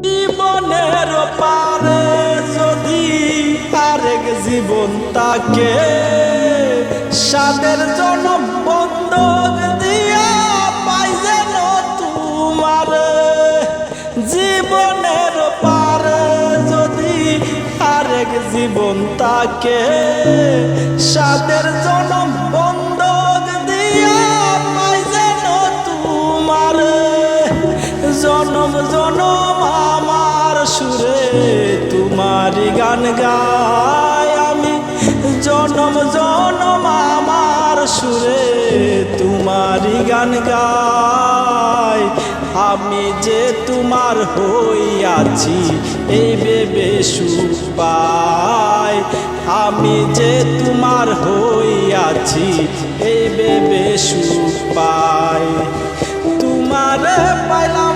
জীবনের পারে যদি আরেক জীবন তাকে সাদের জনম বন্ধক দিয়া পাই যেন তোমার। জীবনের পারে যদি আরেক জীবন তাকে সাদের জনম বন্ধক দিয়া পাই যেন তোমার। জনম জনম আমার সুরে তোমারি গান গাই আমি, জনম জনম আমার সুরে তোমারি গান গাই। আমি যে তোমার হইয়াছি এই ভেবে সুখ পাই, আমি যে তোমার হইয়াছি এই ভেবে সুখ পাই। তোমারে পাইলাম